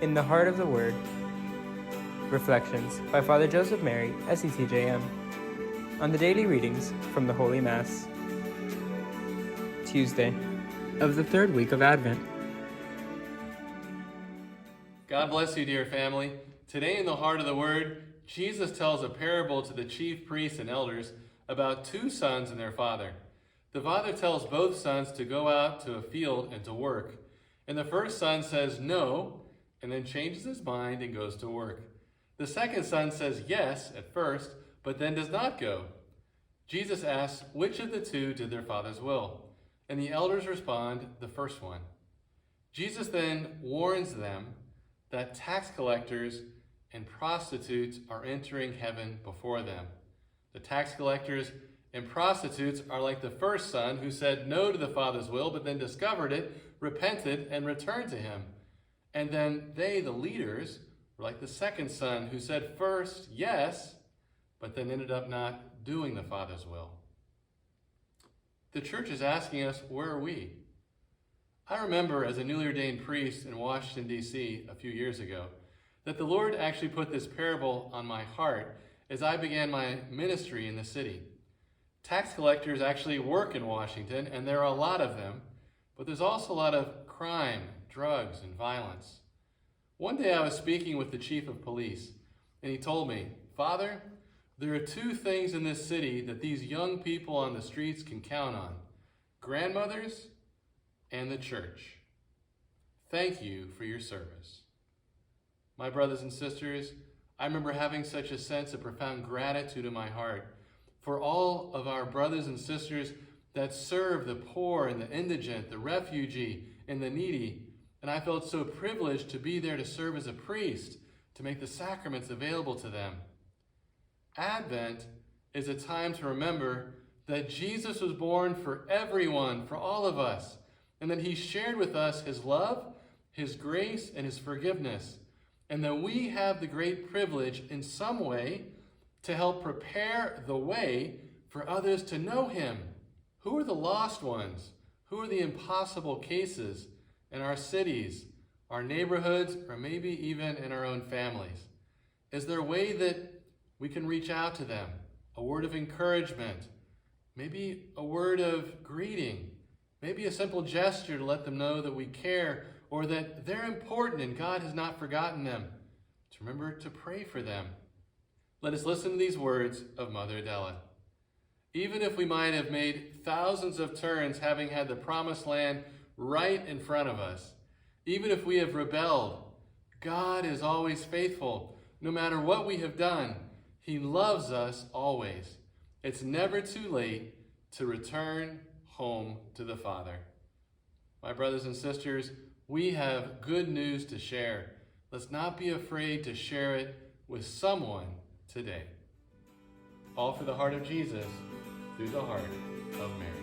In the Heart of the Word. Reflections by Father Joseph Mary, SCTJM. On the daily readings from the Holy Mass. Tuesday of the third week of Advent. God bless you, dear family. Today in the Heart of the Word, Jesus tells a parable to the chief priests and elders about two sons and their father. The father tells both sons to go out to a field and to work. And the first son says no, and then changes his mind and goes to work. The second son says yes at first, but then does not go. Jesus asks, which of the two did their father's will? And the elders respond, the first one. Jesus then warns them that tax collectors and prostitutes are entering heaven before them. The tax collectors and prostitutes are like the first son who said no to the father's will, but then discovered it, repented, and returned to him. And then they, the leaders, were like the second son who said first yes, but then ended up not doing the Father's will. The church is asking us, where are we? I remember as a newly ordained priest in Washington, D.C. a few years ago, that the Lord actually put this parable on my heart as I began my ministry in the city. Tax collectors actually work in Washington, and there are a lot of them, but there's also a lot of crime, drugs, and violence. One day I was speaking with the chief of police, and he told me, Father, there are two things in this city that these young people on the streets can count on: grandmothers and the church. Thank you for your service. My brothers and sisters, I remember having such a sense of profound gratitude in my heart for all of our brothers and sisters that serve the poor and the indigent, the refugee and the needy. And I felt so privileged to be there to serve as a priest, to make the sacraments available to them. Advent is a time to remember that Jesus was born for everyone, for all of us, and that he shared with us his love, his grace, and his forgiveness, and that we have the great privilege in some way to help prepare the way for others to know him. Who are the lost ones? Who are the impossible cases in our cities, our neighborhoods, or maybe even in our own families? Is there a way that we can reach out to them? A word of encouragement, maybe a word of greeting, maybe a simple gesture to let them know that we care or that they're important and God has not forgotten them. To remember to pray for them. Let us listen to these words of Mother Adela. Even if we might have made thousands of turns, having had the promised land right in front of us, even if we have rebelled, God is always faithful. No matter what we have done, he loves us always. It's never too late to return home to the Father. My brothers and sisters, we have good news to share. Let's not be afraid to share it with someone today. All for the heart of Jesus, through the heart of Mary.